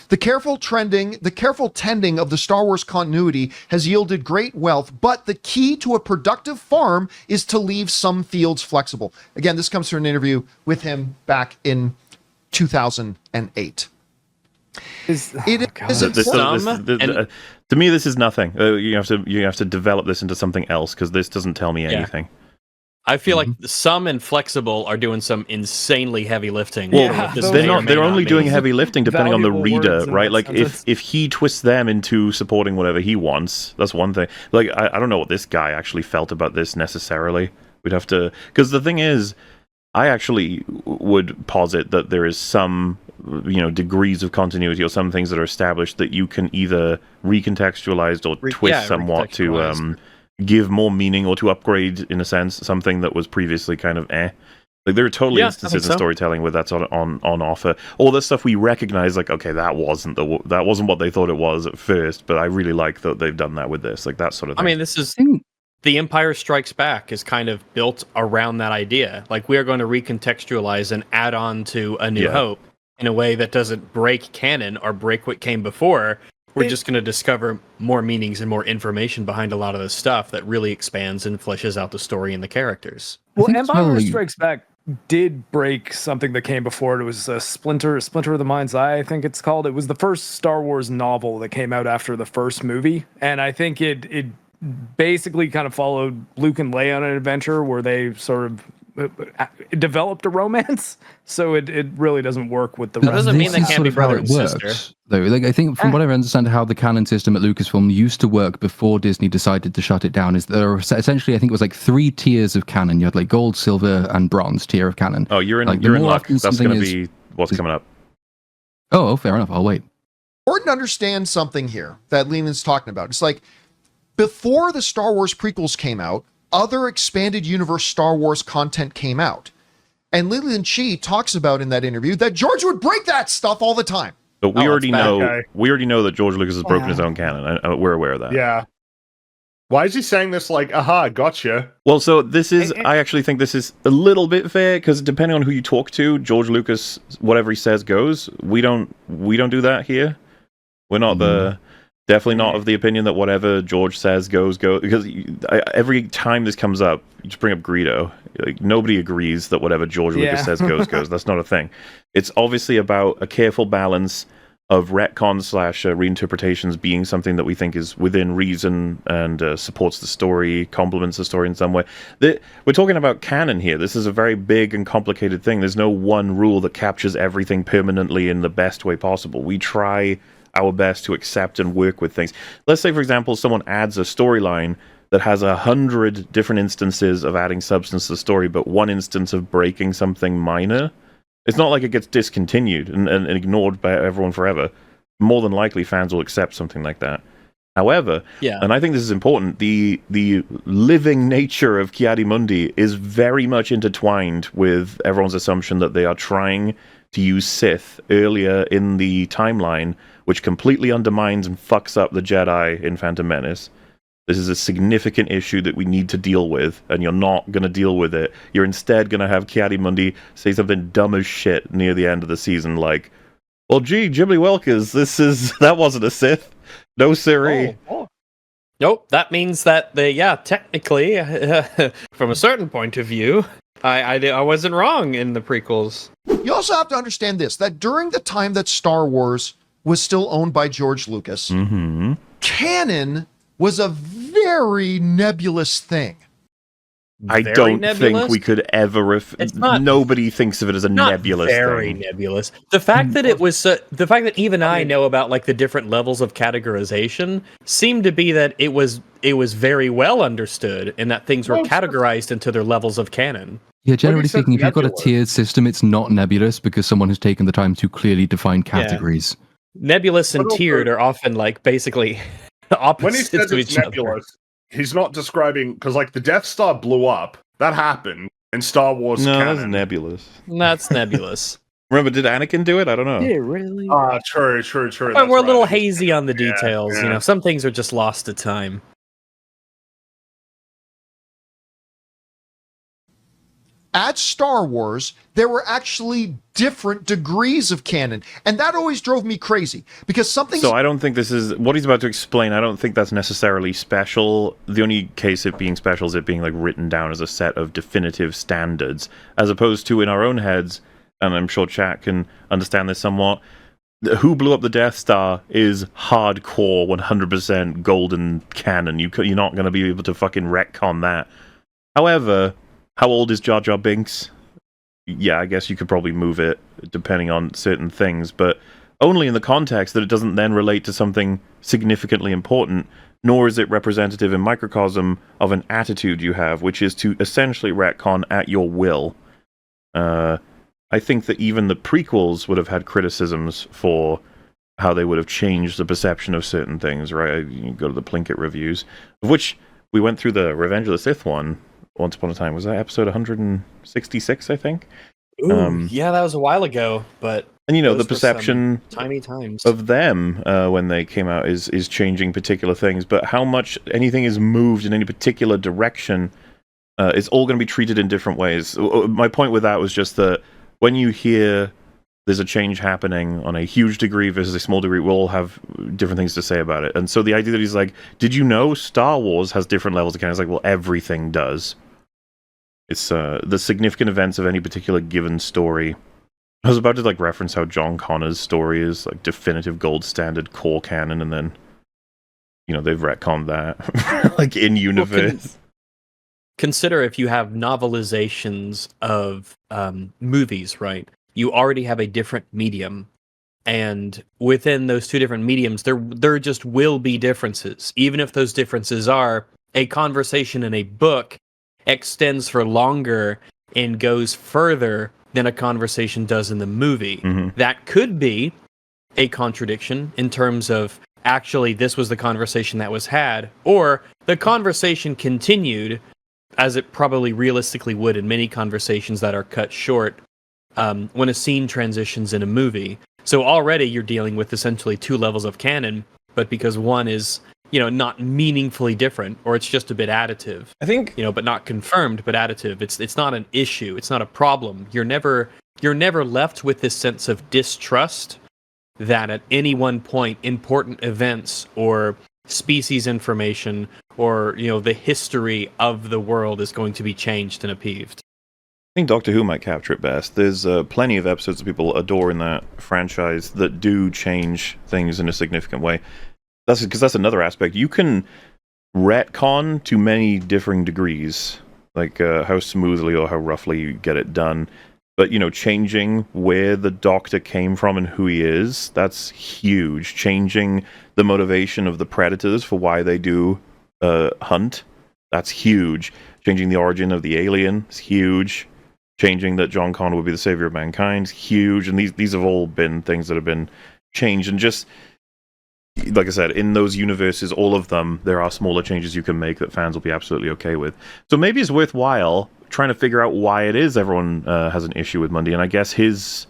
B: The careful tending of the Star Wars continuity has yielded great wealth, but the key to a productive farm is to leave some fields flexible. Again, this comes from an interview with him back in 2008.
A: To me, this is nothing. You have to develop this into something else, because this doesn't tell me anything.
C: I feel like some and flexible are doing some insanely heavy lifting.
A: Well, they're only doing heavy lifting depending on the reader, right? Like if he twists them into supporting whatever he wants, that's one thing. Like I don't know what this guy actually felt about this necessarily. We'd have to, because the thing is, I actually would posit that there is some degrees of continuity or some things that are established that you can either recontextualize or twist somewhat to give more meaning or to upgrade, in a sense, something that was previously kind of Like, there are totally instances in storytelling where that's on offer. All the stuff we recognize, like, okay, that wasn't what they thought it was at first, but I really like that they've done that with this, like that sort of thing.
C: I mean, this is The Empire Strikes Back is kind of built around that idea. Like, we are going to recontextualize and add on to A New Hope in a way that doesn't break canon or break what came before. We're just going to discover more meanings and more information behind a lot of this stuff that really expands and fleshes out the story and the characters.
D: Well, Empire Strikes Back did break something that came before it. It was a Splinter of the Mind's Eye, I think it's called. It was the first Star Wars novel that came out after the first movie, and I think it basically kind of followed Luke and Leia on an adventure where they sort of developed a romance, so it really doesn't work with the rest.
C: That doesn't mean they can't be brother and sister.
F: Though, like, I think from what I understand, how the canon system at Lucasfilm used to work before Disney decided to shut it down is there are essentially, I think it was like 3 tiers of canon. You had like gold, silver, and bronze tier of canon.
A: Oh, you're in luck. That's going to be what's coming up.
F: Oh, fair enough. I'll wait.
B: Important to understand something here that Leland's talking about. It's like, before the Star Wars prequels came out, other expanded universe Star Wars content came out. And Leland Chee talks about in that interview that George would break that stuff all the time.
A: But we already know that George Lucas has broken his own canon. We're aware of that.
E: Yeah. Why is he saying this like, aha, gotcha?
A: Well, so this is, I actually think this is a little bit fair, because depending on who you talk to, George Lucas, whatever he says goes. We don't do that here. We're not definitely not of the opinion that whatever George says goes, because every time this comes up, you just bring up Greedo. Like, nobody agrees that whatever George Lucas says goes. That's not a thing. It's obviously about a careful balance of retcon / reinterpretations being something that we think is within reason and supports the story, complements the story in some way. We're talking about canon here. This is a very big and complicated thing. There's no one rule that captures everything permanently in the best way possible. We try our best to accept and work with things. Let's say, for example, someone adds a storyline that has 100 different instances of adding substance to the story, but one instance of breaking something minor. It's not like it gets discontinued and ignored by everyone forever. More than likely, fans will accept something like that. However, and I think this is important, the living nature of Ki-Adi-Mundi is very much intertwined with everyone's assumption that they are trying to use Sith earlier in the timeline, which completely undermines and fucks up the Jedi in Phantom Menace. This is a significant issue that we need to deal with, and you're not going to deal with it. You're instead going to have Ki-Adi-Mundi say something dumb as shit near the end of the season, like, well, gee, Ghibli Welkers, that wasn't a Sith. No siree.
C: Nope, that means that technically, from a certain point of view, I wasn't wrong in the prequels.
B: You also have to understand this, that during the time that Star Wars was still owned by George Lucas, canon was a very nebulous thing.
A: I don't think we could ever. Nobody thinks of it as a nebulous
C: very
A: thing.
C: Nebulous. The fact that it was, the fact that even I know about like the different levels of categorization seemed to be that it was very well understood, and that things were categorized into their levels of canon.
F: Yeah, generally speaking, if you've got a tiered system, it's not nebulous because someone has taken the time to clearly define categories.
C: Nebulous and tiered are often like basically opposites
E: when he says
C: to
E: it's
C: each
E: nebulous, he's not describing, because like the Death Star blew up. That happened in Star Wars canon.
A: That's nebulous.
C: That's nebulous.
A: Remember, did Anakin do it? I don't know.
C: Yeah, really?
E: True.
C: But we're a little hazy on the details. You know, some things are just lost to time.
B: At Star Wars, there were actually different degrees of canon, and that always drove me crazy, because something...
A: So I don't think this is... What he's about to explain, I don't think that's necessarily special. The only case it being special is it being like written down as a set of definitive standards, as opposed to in our own heads, and I'm sure chat can understand this somewhat, who blew up the Death Star is hardcore 100% golden canon. You're not going to be able to fucking retcon that. However... How old is Jar Jar Binks? Yeah, I guess you could probably move it depending on certain things, but only in the context that it doesn't then relate to something significantly important, nor is it representative in microcosm of an attitude you have, which is to essentially retcon at your will. I think that even the prequels would have had criticisms for how they would have changed the perception of certain things, right? You go to the Plinkett reviews, of which we went through the Revenge of the Sith one once upon a time. Was that episode 166, I think?
C: Ooh, yeah, that was a while ago, but...
A: And, you know, the perception
C: tiny times
A: of them when they came out is changing particular things, but how much anything is moved in any particular direction is all going to be treated in different ways. My point with that was just that when you hear there's a change happening on a huge degree versus a small degree, we'll all have different things to say about it. And so the idea that he's like, did you know Star Wars has different levels of canon? It's like, well, everything does. It's the significant events of any particular given story. I was about to like reference how John Connor's story is like definitive gold standard core canon, and then, you know, they've retconned that like in universe.
C: Well, consider if you have novelizations of movies, right? You already have a different medium, and within those two different mediums, there just will be differences, even if those differences are a conversation in a book extends for longer and goes further than a conversation does in the movie.
A: Mm-hmm.
C: That could be a contradiction in terms of actually this was the conversation that was had, or the conversation continued as it probably realistically would in many conversations that are cut short when a scene transitions in a movie. So already you're dealing with essentially two levels of canon, but because one is not meaningfully different, or it's just a bit additive.
A: I think
C: But not confirmed, but additive. It's not an issue. It's not a problem. You're never left with this sense of distrust that at any one point important events or species information or the history of the world is going to be changed and upheaved.
A: I think Doctor Who might capture it best. There's plenty of episodes that people adore in that franchise that do change things in a significant way. That's because that's another aspect. You can retcon to many differing degrees, like how smoothly or how roughly you get it done. But, changing where the Doctor came from and who he is, that's huge. Changing the motivation of the Predators for why they do hunt, that's huge. Changing the origin of the alien is huge. Changing that John Connor would be the savior of mankind is huge. And these have all been things that have been changed. And just, like I said, in those universes, all of them, there are smaller changes you can make that fans will be absolutely okay with. So maybe it's worthwhile trying to figure out why it is everyone has an issue with Mundi. And I guess his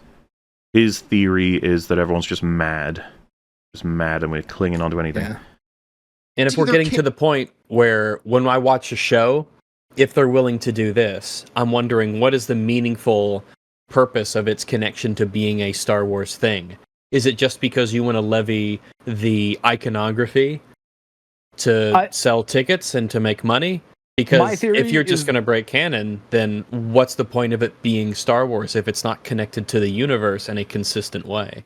A: theory is that everyone's just mad. Just mad and we're clinging onto anything.
C: Yeah. And if we're getting to the point where when I watch a show, if they're willing to do this, I'm wondering what is the meaningful purpose of its connection to being a Star Wars thing? Is it just because you want to levy the iconography to sell tickets and to make money? Because if you're just going to break canon, then what's the point of it being Star Wars if it's not connected to the universe in a consistent way?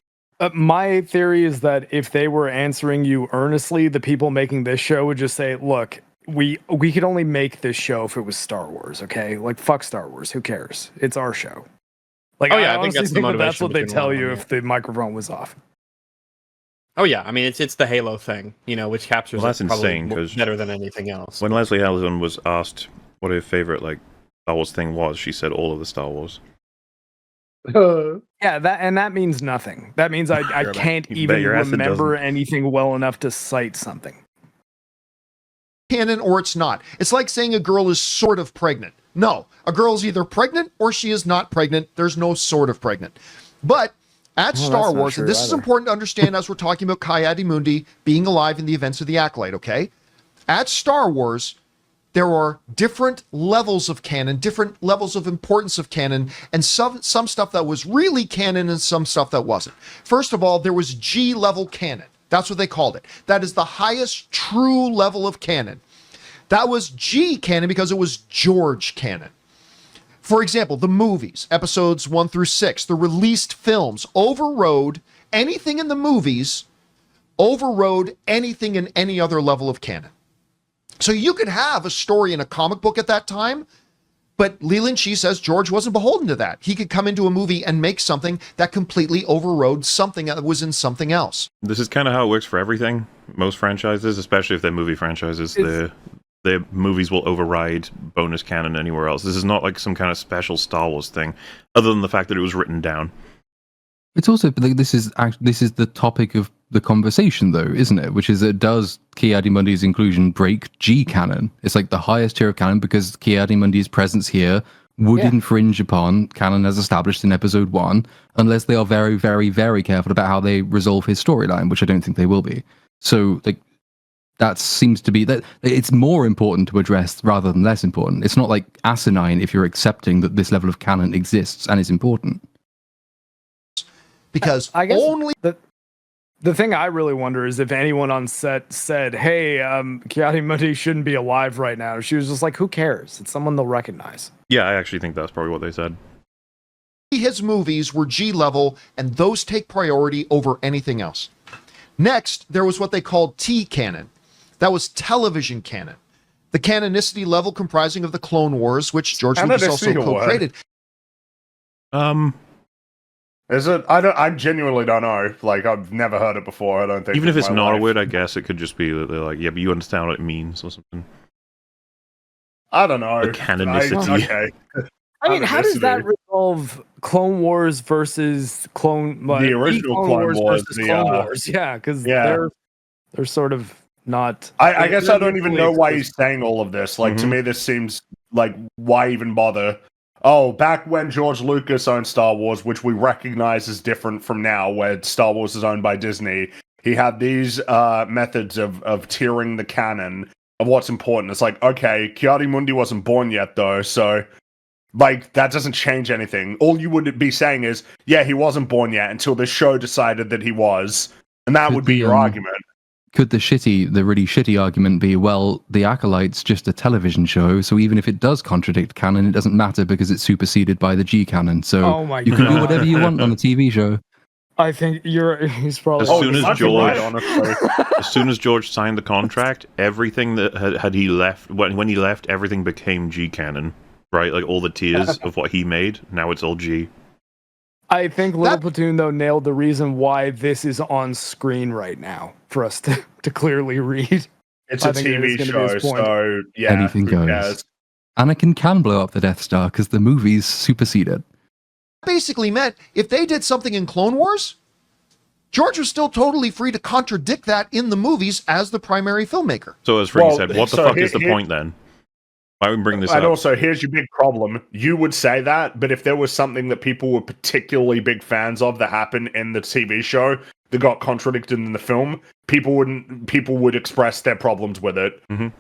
D: My theory is that if they were answering you earnestly, the people making this show would just say, look, we could only make this show if it was Star Wars, okay? Like, fuck Star Wars. Who cares? It's our show. Like, I think that's the motivation. That's what they tell you if the microphone was off.
C: Oh yeah, I mean it's the Halo thing, which captures
A: that's
C: it probably
A: insane,
C: better than anything else.
A: When Leslie Hallison was asked what her favorite Star Wars thing was, she said all of the Star Wars.
D: Yeah, that means nothing. That means I can't even remember anything well enough to cite something.
B: Canon or it's not. It's like saying a girl is sort of pregnant. No, a girl is either pregnant or she is not pregnant. There's no sort of pregnant. But at Star Wars, and this is important to understand as we're talking about Ki-Adi-Mundi being alive in the events of the Acolyte, okay? At Star Wars, there are different levels of canon, different levels of importance of canon, and some stuff that was really canon and some stuff that wasn't. First of all, there was G-level canon. That's what they called it. That is the highest true level of canon. That was G canon because it was George canon. For example, the movies, episodes 1 through 6, the released films overrode anything in the movies, overrode anything in any other level of canon. So you could have a story in a comic book at that time, but Leland Shee says George wasn't beholden to that. He could come into a movie and make something that completely overrode something that was in something else.
A: This is kind of how it works for everything. Most franchises, especially if they're movie franchises, their movies will override bonus canon anywhere else. This is not like some kind of special Star Wars thing, other than the fact that it was written down.
F: It's also this is the topic of the conversation, though, isn't it? Which is, does Ki-Adi-Mundi's inclusion break G canon? It's like the highest tier of canon because Ki-Adi-Mundi's presence here would infringe upon canon as established in episode 1, unless they are very, very, very careful about how they resolve his storyline, which I don't think they will be. So, that seems to be that it's more important to address rather than less important. It's not like asinine if you're accepting that this level of canon exists and is important.
B: Because
D: I guess only the thing I really wonder is if anyone on set said, hey, Ki-Adi-Mundi shouldn't be alive right now. She was just like, who cares? It's someone they'll recognize.
A: Yeah, I actually think that's probably what they said.
B: His movies were G level, and those take priority over anything else. Next, there was what they called T canon. That was television canon. The canonicity level comprising of the Clone Wars, which George Lucas also co-created.
E: Is it? I genuinely don't know. I've never heard it before. I don't think.
A: Even if it's not a word, I guess it could just be that they're like, yeah, but you understand what it means or something.
E: I don't know.
A: The canonicity.
E: Okay.
D: I mean, how does that resolve Clone Wars versus
E: the original Clone Wars versus
D: Clone Wars? Yeah, because they're sort of not.
E: I guess I don't even know why he's saying all of this. To me, this seems like, why even bother? Oh, back when George Lucas owned Star Wars, which we recognize as different from now, where Star Wars is owned by Disney, he had these methods of tiering the canon of what's important. It's like, okay, Ki-Adi-Mundi wasn't born yet, though, so like that doesn't change anything. All you would be saying is, yeah, he wasn't born yet until the show decided that he was, and that would be your argument.
F: Could the really shitty argument be, well, The Acolyte's just a television show, so even if it does contradict canon, it doesn't matter because it's superseded by the G canon. So
D: Oh my
F: you can do
D: God.
F: whatever you want on a TV show.
D: I think he's probably.
A: As soon as
E: fucking
A: George-
E: right, honestly.
A: As soon as George signed the contract, everything that had he left when he left, everything became G canon, right? Like all the tiers of what he made, now it's all G.
D: I think Little Platoon though nailed the reason why this is on screen right now for us to clearly read.
E: It's
D: I
E: a
D: think it is
E: TV
D: gonna be
E: show,
D: his point.
E: so yeah,
F: Anything
E: who
F: goes.
E: cares?
F: Anakin can blow up the Death Star because the movies supersede it.
B: Basically meant if they did something in Clone Wars, George was still totally free to contradict that in the movies as the primary filmmaker.
A: So as Friggy
E: Well,
A: said, what the
E: so
A: fuck
E: here-
A: is the
E: here-
A: point then? Why would we bring this
E: And
A: up?
E: also, here's your big problem. You would say that, but if there was something that people were particularly big fans of that happened in the TV show that got contradicted in the film, people would express their problems with it.
A: Mhm.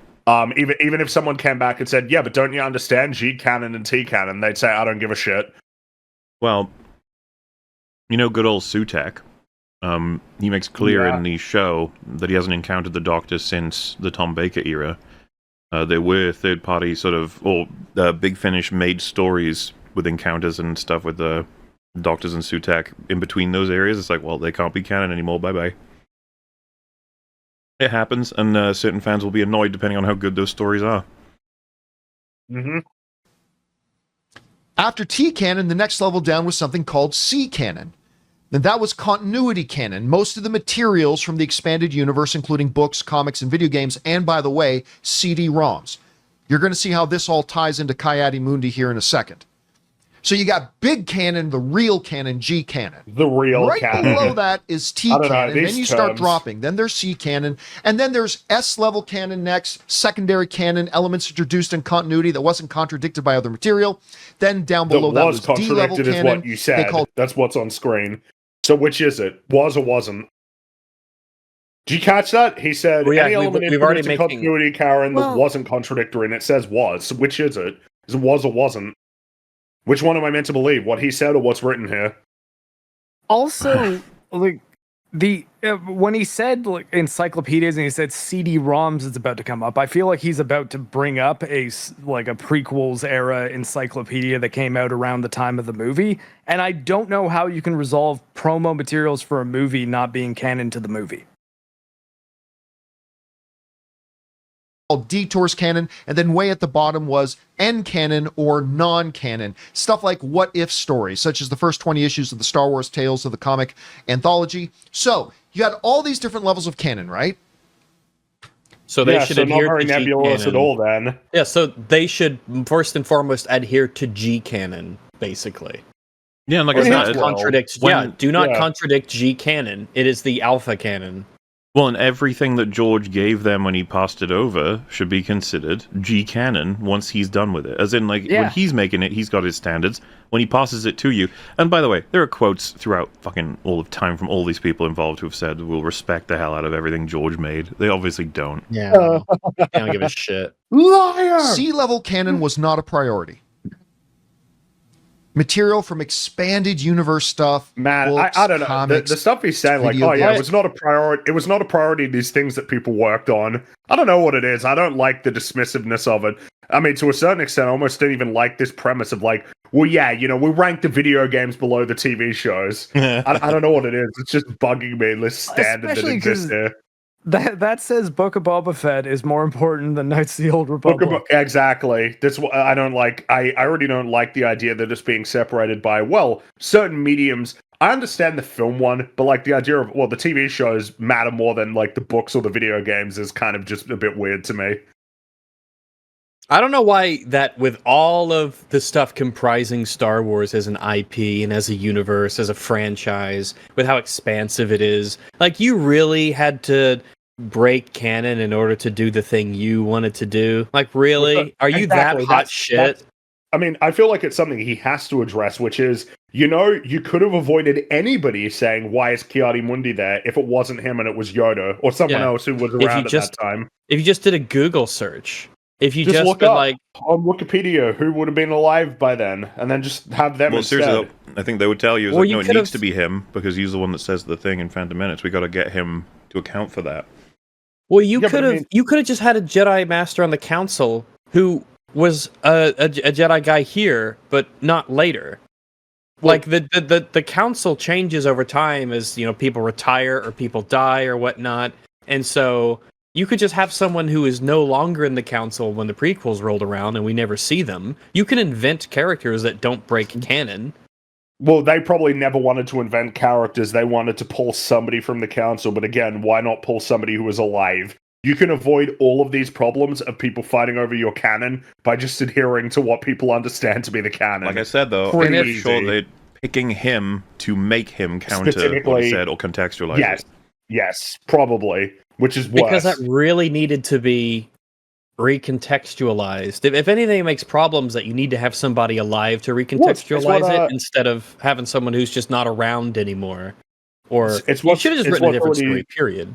E: Even if someone came back and said, "Yeah, but don't you understand G canon and T canon?" They'd say, "I don't give a shit."
A: Well, you know, good old Sutek. He makes clear
E: Yeah.
A: in the show that he hasn't encountered the Doctor since the Tom Baker era. There were third-party sort of, or Big Finish made stories with encounters and stuff with the Doctors and Sutek in between those areas. It's like, well, they can't be canon anymore. Bye-bye. It happens, and certain fans will be annoyed depending on how good those stories are.
E: Mm-hmm.
B: After T canon, the next level down was something called C canon. And that was continuity canon. Most of the materials from the expanded universe, including books, comics, and video games, and by the way, CD-ROMs. You're going to see how this all ties into Ki-Adi-Mundi here in a second. So you got big canon, the real canon, G canon.
E: The real
B: Right
E: canon.
B: below that is T
E: I don't know,
B: canon. Then
E: these
B: you start
E: terms-
B: dropping. Then there's C canon. And then there's S level canon next, secondary canon, elements introduced in continuity that wasn't contradicted by other material. Then down
E: That
B: below that
E: was
B: was D level
E: contradicted, is
B: canon.
E: what you
B: They
E: said.
B: called
E: That's what's on screen. So which is it? Was or wasn't? Did you catch that? He said,
C: Well, yeah,
E: any element
C: we've already
E: introduced in
C: making-
E: continuity, Karen, that
D: Well-
E: wasn't contradictory, and it says was. So which is it? Is it was or wasn't? Which one am I meant to believe? What he said or what's written here?
D: Also, like the when he said like encyclopedias and he said CD-ROMs is about to come up, I feel like he's about to bring up a prequels era encyclopedia that came out around the time of the movie, and I don't know how you can resolve promo materials for a movie not being canon to the movie.
B: Detours canon, and then way at the bottom was N canon or non-canon. Stuff like what if stories, such as the first 20 issues of the Star Wars Tales of the Comic anthology. So you had all these different levels of canon, right?
C: So they
E: Yeah,
C: should
E: so not
C: adhere
E: very
C: to G
E: nebulous at
C: canon.
E: all then.
C: Yeah, so they should first and foremost adhere to G canon, basically.
A: Yeah, and like
C: Or
A: I
C: not
A: said,
E: well,
C: contradict.
A: when-
C: do not
E: yeah.
C: contradict G canon. It is the alpha canon.
A: well, and everything that George gave them when he passed it over should be considered G canon once he's done with it. As in, like,
D: Yeah.
A: when he's making it, he's got his standards. When he passes it to you, and by the way, there are quotes throughout fucking all of time from all these people involved who have said we'll respect the hell out of everything George made. They obviously don't.
C: Yeah, I don't give a shit.
E: Liar!
B: C-level canon was not a priority. Material from expanded universe stuff,
E: Man,
B: books,
E: I don't know.
B: comics,
E: The stuff he's saying, like,
B: video
E: oh yeah,
B: games.
E: it was not a priority. It was not a priority. These things that people worked on. I don't know what it is. I don't like the dismissiveness of it. I mean, to a certain extent, I almost don't even like this premise of like, well, yeah, you know, we rank the video games below the TV shows. I don't know what it is. It's just bugging me. This standard that
D: Especially
E: exists
D: 'cause
E: here.
D: That says Book of Boba Fett is more important than Knights of the Old Republic.
E: Exactly. That's what I don't like. I already don't like the idea that it's being separated by, well, certain mediums. I understand the film one, but like the idea of, well, the TV shows matter more than like the books or the video games is kind of just a bit weird to me.
C: I don't know why that, with all of the stuff comprising Star Wars as an IP and as a universe, as a franchise, with how expansive it is, like, you really had to break canon in order to do the thing you wanted to do. Like, really? Are you
E: Exactly,
C: that hot
E: that's-
C: shit?
E: I mean, I feel like it's something he has to address, which is, you know, you could have avoided anybody saying, why is Ki-Adi-Mundi there, if it wasn't him and it was Yoda or someone else who was around at that time.
C: If you just did a Google search, if you
E: just look
C: been
E: up
C: like
E: on Wikipedia who would have been alive by then, and then just have them instead.
A: Seriously, I think they would tell you,
C: Well,
A: no, it needs to be him, because he's the one that says the thing in Phantom Menace. We got to get him to account for that.
C: Well, you could have just had a Jedi Master on the Council who was a Jedi guy here, but not later. Well, like the Council changes over time as, you know, people retire or people die or whatnot, and so you could just have someone who is no longer in the Council when the prequels rolled around and we never see them. You can invent characters that don't break canon.
E: Well, they probably never wanted to invent characters. They wanted to pull somebody from the Council, but again, why not pull somebody who was alive? You can avoid all of these problems of people fighting over your canon by just adhering to what people understand to be the canon.
A: Like I said, though, I'm pretty sure they're picking him to make him counter what he said or contextualize it.
E: Yes, probably. Which is worse.
C: Because that really needed to be recontextualized. If anything, it makes problems that you need to have somebody alive to recontextualize it instead of having someone who's just not around anymore. Or you should have just written a different story, period.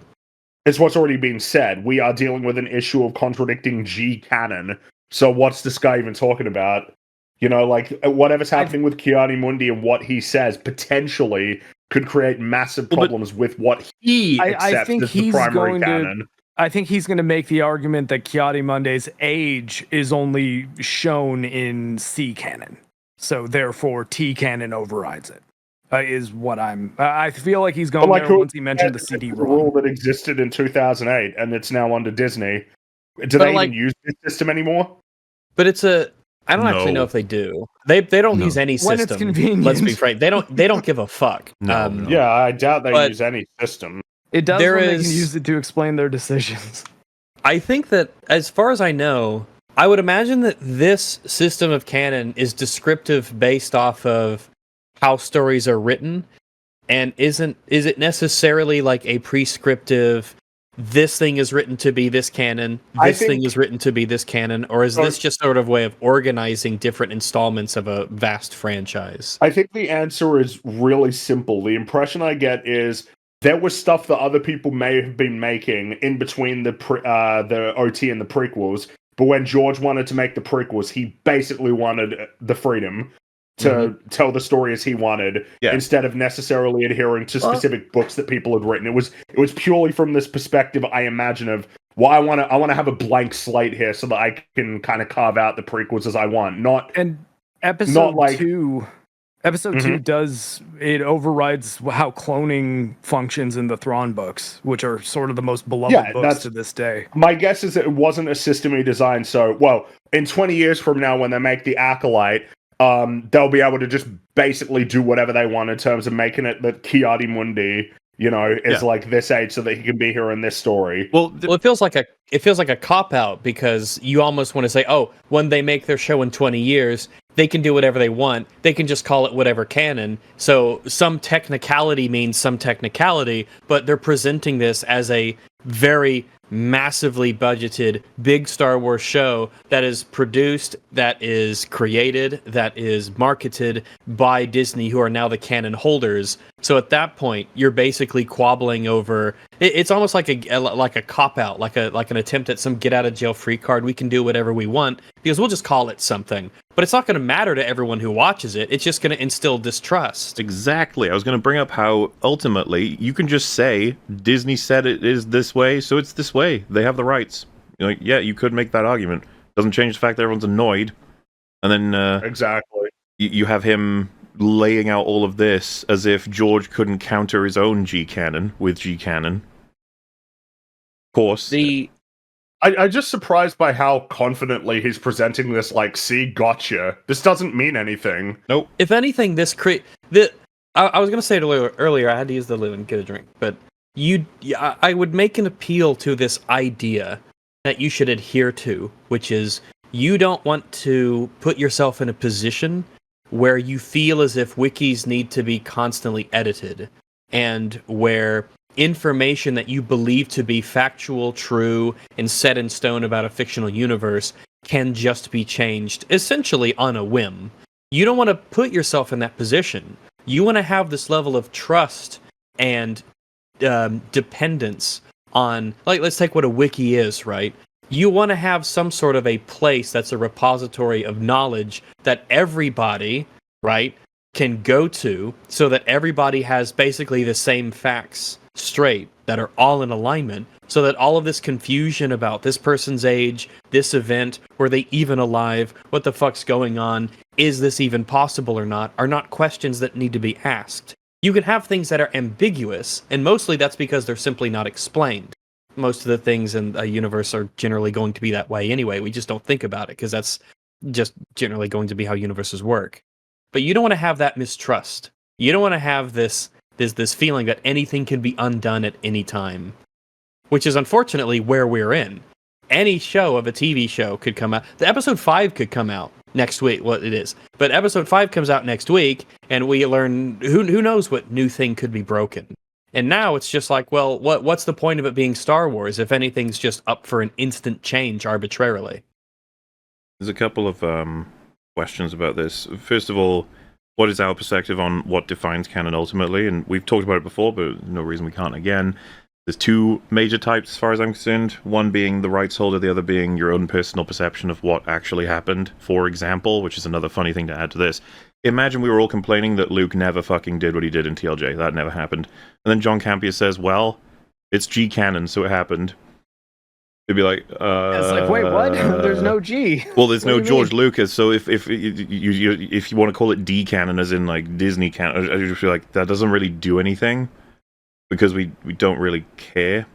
E: It's what's already been said. We are dealing with an issue of contradicting G canon. So what's this guy even talking about? You know, like, whatever's happening with Ki-Adi-Mundi and what he says potentially could create massive problems with what he accepts as the primary canon.
D: I think he's going to make the argument that Ki-Adi-Mundi's age is only shown in C canon. So therefore, T canon overrides it. Is what I feel like he's going there once he mentioned the CD-ROM.
E: Rule that existed in 2008 and it's now under Disney. Do they even use this system anymore?
C: But it's I don't actually know if they do. They don't use any system.
D: When it's convenient.
C: Let's be frank. They don't give a fuck.
A: No.
E: Yeah, I doubt they use any system.
D: It does when they can use it to explain their decisions.
C: I think that, as far as I know, I would imagine that this system of canon is descriptive based off of how stories are written, and is it necessarily like a prescriptive, this thing is written to be this canon, this thing is written to be this canon, or is this just sort of way of organizing different installments of a vast franchise?
E: I think the answer is really simple. The impression I get is there was stuff that other people may have been making in between the OT and the prequels, but when George wanted to make the prequels, he basically wanted the freedom to tell the story as he wanted, instead of necessarily adhering to specific books that people had written. It was purely from this perspective, I imagine, of, well, I want to have a blank slate here so that I can kind of carve out the prequels as I want.
D: Episode 2 does, it overrides how cloning functions in the Thrawn books, which are sort of the most beloved books to this day.
E: My guess is that it wasn't a system he designed, so, well, in 20 years from now when they make the Acolyte, they'll be able to just basically do whatever they want in terms of making it that Ki-Adi-Mundi, you know, is like this age so that he can be here in this story.
C: Well, it feels like a cop-out, because you almost want to say, oh, when they make their show in 20 years, they can do whatever they want. They can just call it whatever canon. So some technicality means some technicality, but they're presenting this as a very massively budgeted big Star Wars show that is produced, that is created, that is marketed by Disney, who are now the canon holders. So at that point, you're basically quabbling over. It's almost like a cop out, like an attempt at some get out of jail free card. We can do whatever we want because we'll just call it something. But it's not going to matter to everyone who watches it. It's just going to instill distrust.
A: Exactly. I was going to bring up how ultimately you can just say Disney said it is this way, so it's this way. They have the rights. You're like, yeah, you could make that argument. Doesn't change the fact that everyone's annoyed. And then
E: exactly,
A: you have him laying out all of this as if George couldn't counter his own G canon with G canon. Of course.
E: I'm just surprised by how confidently he's presenting this, like, see, gotcha. This doesn't mean anything.
A: Nope.
C: If anything, I was going to say it earlier, I had to use the loo and get a drink, but I would make an appeal to this idea that you should adhere to, which is you don't want to put yourself in a position where you feel as if wikis need to be constantly edited, and where information that you believe to be factual, true, and set in stone about a fictional universe can just be changed essentially on a whim. You don't want to put yourself in that position. You want to have this level of trust and dependence on, like, let's take what a wiki is, right? You want to have some sort of a place that's a repository of knowledge that everybody, right, can go to, so that everybody has basically the same facts straight, that are all in alignment, so that all of this confusion about this person's age, this event, were they even alive, what the fuck's going on, is this even possible or not, are not questions that need to be asked. You can have things that are ambiguous, and mostly that's because they're simply not explained. Most of the things in a universe are generally going to be that way anyway. We just don't think about it because that's just generally going to be how universes work. But you don't want to have that mistrust. You don't want to have this feeling that anything can be undone at any time, which is unfortunately where we're in. Any show of a TV show could come out. The episode 5 could come out next week. Well, it is. But episode 5 comes out next week, and we learn who knows what new thing could be broken. And now it's just like, well, what's the point of it being Star Wars if anything's just up for an instant change arbitrarily?
A: There's a couple of questions about this. First of all, what is our perspective on what defines canon ultimately? And we've talked about it before, but no reason we can't again. There's two major types as far as I'm concerned. One being the rights holder, the other being your own personal perception of what actually happened. For example, which is another funny thing to add to this, imagine we were all complaining that Luke never fucking did what he did in TLJ. That never happened. And then John Campea says, well, it's G canon, so it happened. It'd be like,
D: it's like, wait, what? There's no G.
A: Well, there's no George Lucas, so if you want to call it D canon, as in like Disney canon, I just feel like that doesn't really do anything because we don't really care.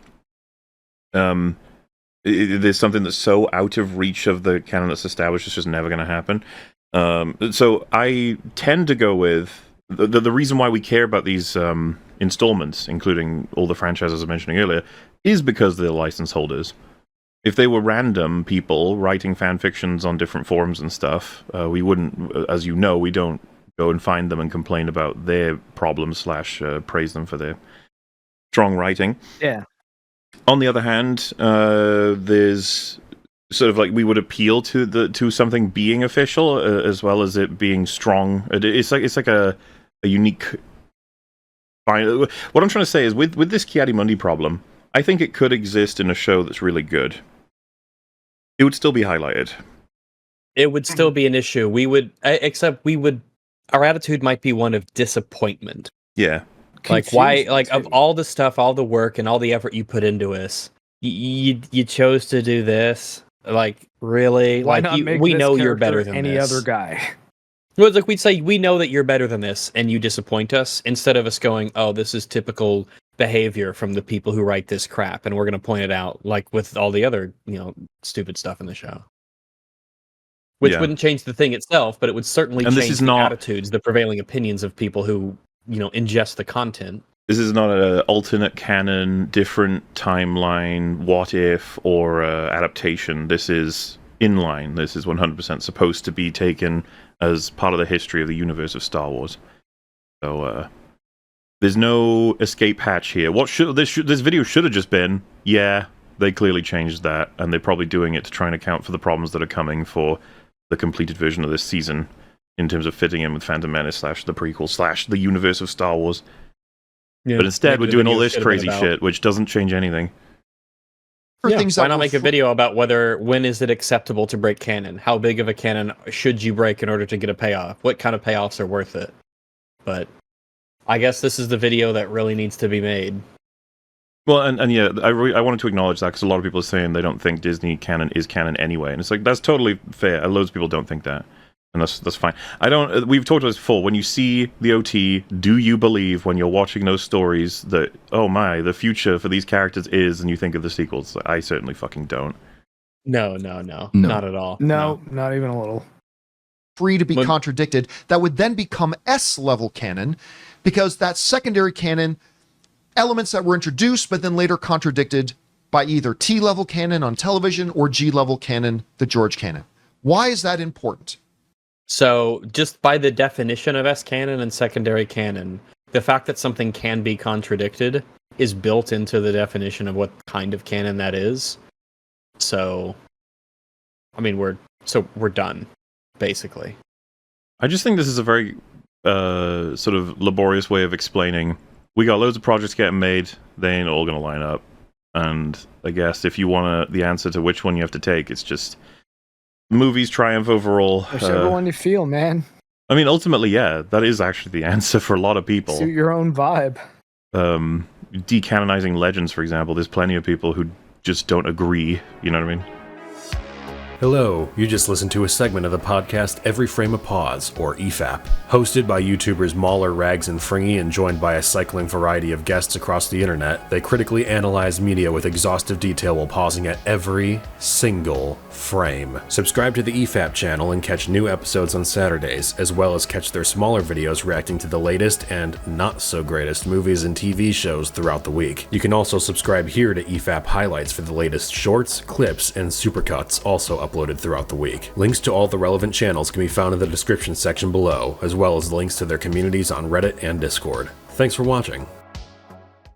A: There's something that's so out of reach of the canon that's established, it's just never going to happen. So I tend to go with the reason why we care about these installments, including all the franchises I was mentioning earlier, is because they're license holders. If they were random people writing fan fictions on different forums and stuff, we wouldn't, as you know, we don't go and find them and complain about their problems / praise them for their strong writing.
D: Yeah.
A: On the other hand, there's sort of like we would appeal to something being official as well as it being strong. It's like a unique. What I'm trying to say is with this Ki-Adi-Mundi problem, I think it could exist in a show that's really good. It would still be highlighted.
C: It would still be an issue. Our attitude might be one of disappointment.
A: Yeah.
C: Like, why, like, of all the stuff, all the work, and all the effort you put into us, you chose to do this? Like, really?
D: Why
C: like,
D: not make
C: we
D: this
C: know you're
D: character
C: better than
D: any
C: this.
D: other guy.
C: Well, it's like we'd say, we know that you're better than this, and you disappoint us, instead of us going, oh, this is typical behavior from the people who write this crap, and we're going to point it out, like with all the other, stupid stuff in the show. Which wouldn't change the thing itself, but it would certainly change the attitudes, the prevailing opinions of people who, ingest the content.
A: This is not an alternate canon, different timeline, what if, or adaptation. This is inline. This is 100% supposed to be taken as part of the history of the universe of Star Wars. So, there's no escape hatch here. This video should have just been, yeah, they clearly changed that, and they're probably doing it to try and account for the problems that are coming for the completed version of this season in terms of fitting in with Phantom Menace / the prequel / the universe of Star Wars. Yeah, but instead, we're doing all this crazy shit, which doesn't change anything.
C: Why not make a video about when is it acceptable to break canon? How big of a canon should you break in order to get a payoff? What kind of payoffs are worth it? But I guess this is the video that really needs to be made.
A: Well, and yeah, I wanted to acknowledge that because a lot of people are saying they don't think Disney canon is canon anyway, and it's like that's totally fair. Loads of people don't think that, and that's fine. We've talked about this before. When you see the OT, do you believe when you're watching those stories that the future for these characters is, and you think of the sequels? I certainly fucking don't.
C: No, not at all.
D: No, not even a little.
B: Free to be contradicted. That would then become S-level canon, because that secondary canon, elements that were introduced but then later contradicted by either T-level canon on television or G-level canon, the George canon. Why is that important?
C: So, just by the definition of S-canon and secondary canon, the fact that something can be contradicted is built into the definition of what kind of canon that is. So, I mean, we're done, basically.
A: I just think this is a very sort of laborious way of explaining. We got loads of projects getting made. They ain't all going to line up. And I guess if you want the answer to which one you have to take, it's just movies triumph overall.
D: Whichever one you feel, man.
A: I mean, ultimately, yeah, that is actually the answer for a lot of people.
D: Suit your own vibe.
A: Decanonizing legends, for example, there's plenty of people who just don't agree. You know what I mean?
G: Hello, you just listened to a segment of the podcast Every Frame a Pause, or EFAP. Hosted by YouTubers Mauler, Rags, and Fringy, and joined by a cycling variety of guests across the internet, they critically analyze media with exhaustive detail while pausing at every single frame. Subscribe to the EFAP channel and catch new episodes on Saturdays, as well as catch their smaller videos reacting to the latest and not-so-greatest movies and TV shows throughout the week. You can also subscribe here to EFAP Highlights for the latest shorts, clips, and supercuts, also uploaded throughout the week. Links to all the relevant channels can be found in the description section below, as well as links to their communities on Reddit and Discord. Thanks for watching.